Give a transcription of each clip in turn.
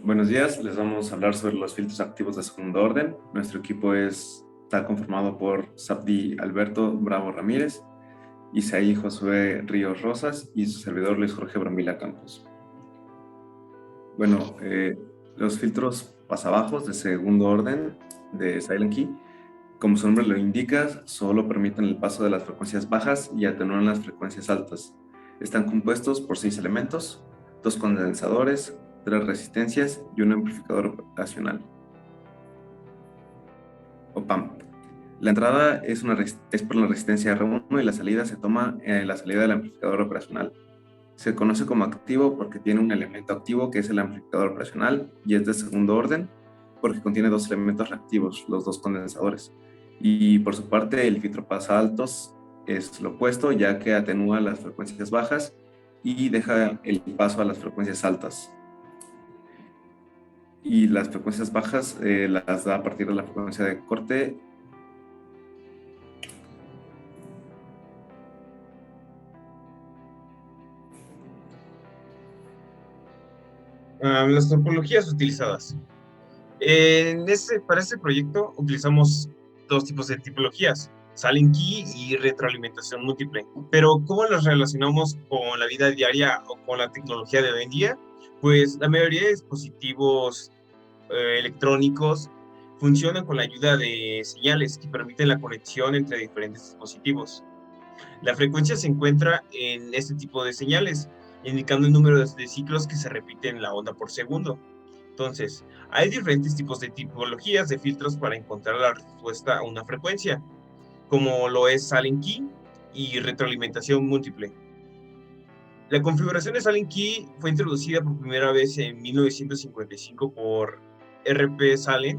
Buenos días, les vamos a hablar sobre los filtros activos de segundo orden. Nuestro equipo está conformado por Sabdi Alberto Bravo Ramírez, Isaí Josué Ríos Rosas y su servidor Luis Jorge Brambila Campos. Bueno, los filtros pasabajos de segundo orden de Silent Key, como su nombre lo indica, solo permiten el paso de las frecuencias bajas y atenúan las frecuencias altas. Están compuestos por 6 elementos, 2 condensadores, 3 resistencias y un amplificador operacional, o PAM. La entrada es por la resistencia R1 y la salida se toma en la salida del amplificador operacional. Se conoce como activo porque tiene un elemento activo que es el amplificador operacional y es de segundo orden porque contiene 2 elementos reactivos, los 2 condensadores. Y por su parte el filtro pasa altos es lo opuesto, ya que atenúa las frecuencias bajas y deja el paso a las frecuencias altas. Y las frecuencias bajas las da a partir de la frecuencia de corte. Las topologías utilizadas. Para este proyecto utilizamos dos tipos de tipologías, Silent Key y retroalimentación múltiple. Pero ¿cómo las relacionamos con la vida diaria o con la tecnología de hoy en día? Pues la mayoría de dispositivos electrónicos funcionan con la ayuda de señales que permiten la conexión entre diferentes dispositivos. La frecuencia se encuentra en este tipo de señales, indicando el número de ciclos que se repiten en la onda por segundo. Entonces, hay diferentes tipos de tipologías de filtros para encontrar la respuesta a una frecuencia, como lo es Silent Key y retroalimentación múltiple. La configuración de Silent Key fue introducida por primera vez en 1955 por R.P. Salem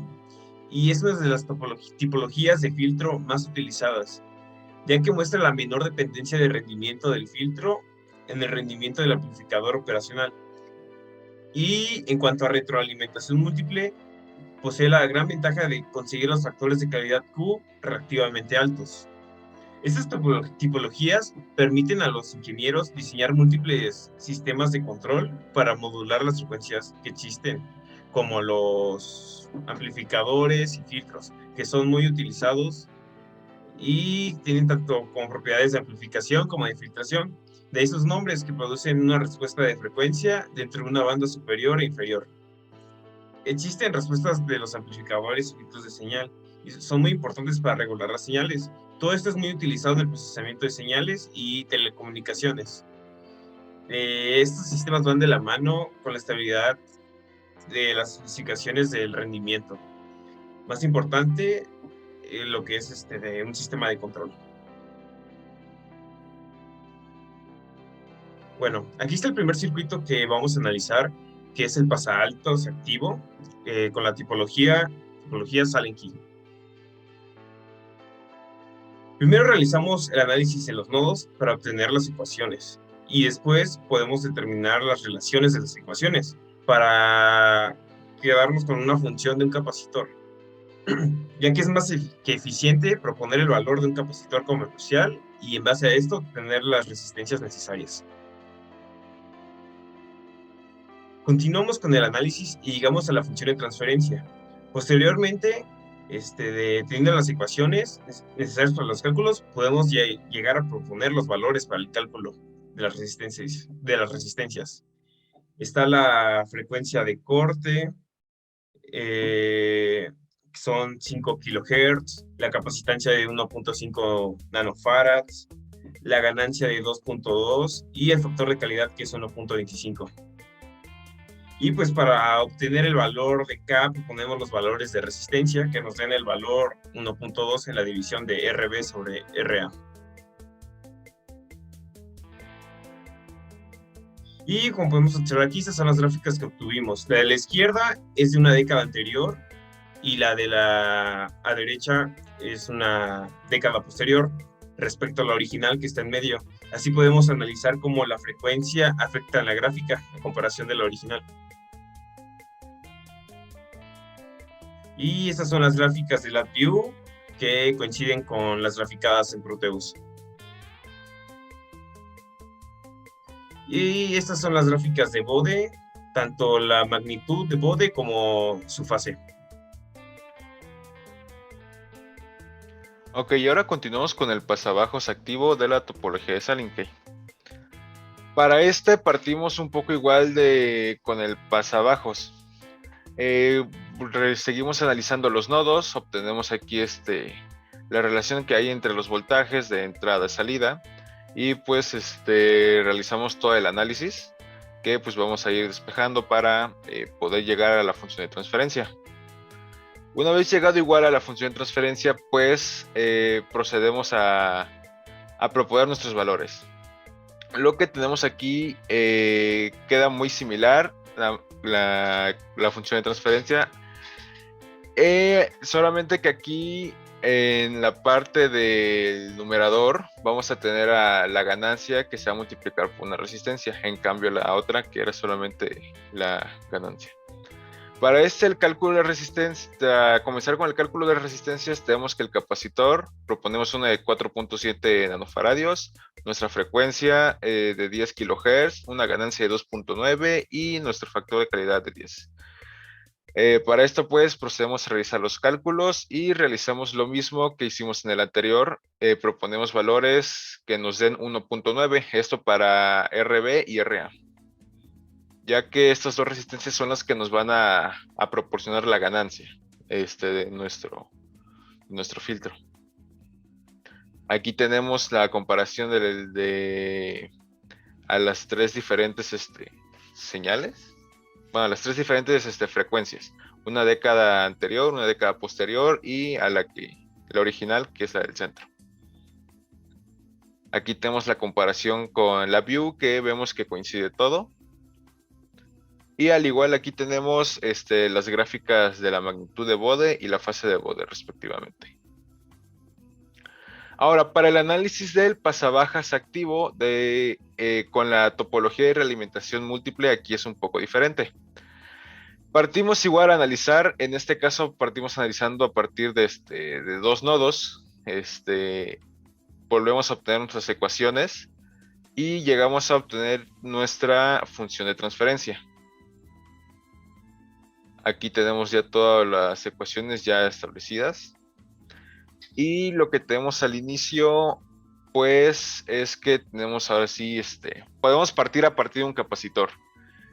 y es una de las tipologías de filtro más utilizadas, ya que muestra la menor dependencia de rendimiento del filtro en el rendimiento del amplificador operacional. Y en cuanto a retroalimentación múltiple, posee la gran ventaja de conseguir los factores de calidad Q relativamente altos. Estas tipologías permiten a los ingenieros diseñar múltiples sistemas de control para modular las frecuencias que existen, como los amplificadores y filtros, que son muy utilizados y tienen tanto como propiedades de amplificación como de filtración. De ahí sus nombres, que producen una respuesta de frecuencia dentro de una banda superior e inferior. Existen respuestas de los amplificadores y filtros de señal, y son muy importantes para regular las señales. Todo esto es muy utilizado en el procesamiento de señales y telecomunicaciones. Estos sistemas van de la mano con la estabilidad de las especificaciones del rendimiento. Más importante, lo que es de un sistema de control. Bueno, aquí está el primer circuito que vamos a analizar, que es el pasaaltos activo, con la tipología Silent Key. Primero realizamos el análisis en los nodos para obtener las ecuaciones, y después podemos determinar las relaciones de las ecuaciones para quedarnos con una función de un capacitor, ya que es más que eficiente proponer el valor de un capacitor comercial y en base a esto obtener las resistencias necesarias. Continuamos con el análisis y llegamos a la función de transferencia. Posteriormente, teniendo las ecuaciones necesarias para los cálculos, podemos llegar a proponer los valores para el cálculo de las resistencias. Está la frecuencia de corte, son 5 kHz, la capacitancia de 1.5 nanofarads, la ganancia de 2.2 y el factor de calidad, que es 1.25. Y pues para obtener el valor de K, ponemos los valores de resistencia que nos den el valor 1.2 en la división de RB sobre RA. Y como podemos observar aquí, estas son las gráficas que obtuvimos. La de la izquierda es de una década anterior y la de la a derecha es una década posterior respecto a la original que está en medio. Así podemos analizar cómo la frecuencia afecta a la gráfica en comparación de la original. Y estas son las gráficas de LabVIEW que coinciden con las graficadas en Proteus. Y estas son las gráficas de Bode tanto la magnitud de bode como su fase. Ok, y ahora continuamos con el pasabajos activo de la topología de Salinkey. Para este partimos un poco igual con el pasabajos. Seguimos analizando los nodos, obtenemos aquí la relación que hay entre los voltajes de entrada y salida, y pues realizamos todo el análisis que pues vamos a ir despejando para poder llegar a la función de transferencia. Una vez llegado igual a la función de transferencia, pues procedemos a proponer nuestros valores. Lo que tenemos aquí queda muy similar la función de transferencia, solamente que aquí en la parte del numerador vamos a tener a la ganancia que se va a multiplicar por una resistencia, en cambio la otra que era solamente la ganancia. Para el cálculo de resistencia, comenzar con el cálculo de resistencias, tenemos que el capacitor, proponemos una de 4.7 nanofaradios, nuestra frecuencia de 10 kHz, una ganancia de 2.9 y nuestro factor de calidad de 10. Para esto pues procedemos a realizar los cálculos y realizamos lo mismo que hicimos en el anterior, proponemos valores que nos den 1.9, esto para RB y RA, ya que estas dos resistencias son las que nos van a proporcionar la ganancia de nuestro filtro. Aquí tenemos la comparación a las tres diferentes señales, bueno, las tres diferentes frecuencias, una década anterior, una década posterior y a la original, que es la del centro. Aquí tenemos la comparación con la view, que vemos que coincide todo. Y al igual aquí tenemos las gráficas de la magnitud de bode y la fase de bode respectivamente. Ahora, para el análisis del pasabajas activo con la topología de realimentación múltiple, aquí es un poco diferente. Partimos igual a analizar, en este caso partimos analizando a partir de dos nodos, volvemos a obtener nuestras ecuaciones y llegamos a obtener nuestra función de transferencia. Aquí tenemos ya todas las ecuaciones ya establecidas. Y lo que tenemos al inicio, pues, es que tenemos ahora sí, podemos partir a partir de un capacitor.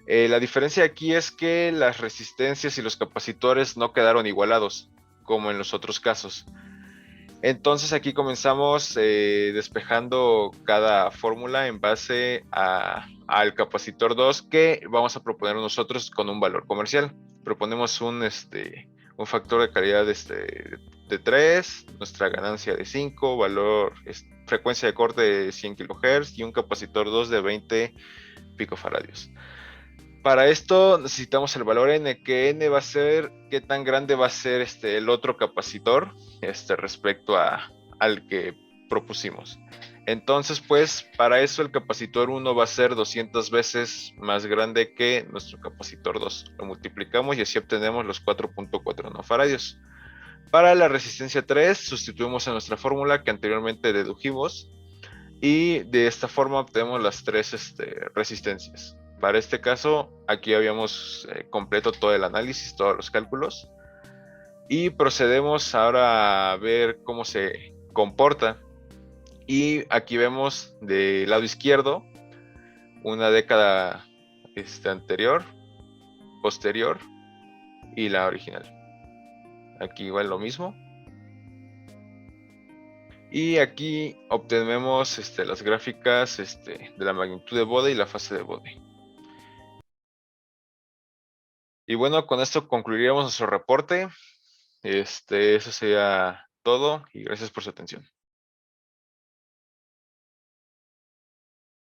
La diferencia aquí es que las resistencias y los capacitores no quedaron igualados, como en los otros casos. Entonces aquí comenzamos despejando cada fórmula en base al capacitor 2 que vamos a proponer nosotros con un valor comercial. Proponemos un factor de calidad de 3, nuestra ganancia de 5, frecuencia de corte de 100 kHz y un capacitor 2 de 20 picofaradios. Para esto necesitamos el valor n, que n va a ser qué tan grande va a ser el otro capacitor respecto al que propusimos. Entonces, pues, para eso el capacitor 1 va a ser 200 veces más grande que nuestro capacitor 2. Lo multiplicamos y así obtenemos los 4.4 nanofaradios. Para la resistencia 3, sustituimos a nuestra fórmula que anteriormente dedujimos y de esta forma obtenemos las tres resistencias. Para este caso, aquí habíamos completo todo el análisis, todos los cálculos. Y procedemos ahora a ver cómo se comporta. Y aquí vemos del lado izquierdo una década anterior, posterior y la original. Aquí igual lo mismo. Y aquí obtenemos las gráficas de la magnitud de bode y la fase de bode. Y bueno, con esto concluiríamos nuestro reporte. Eso sería todo y gracias por su atención.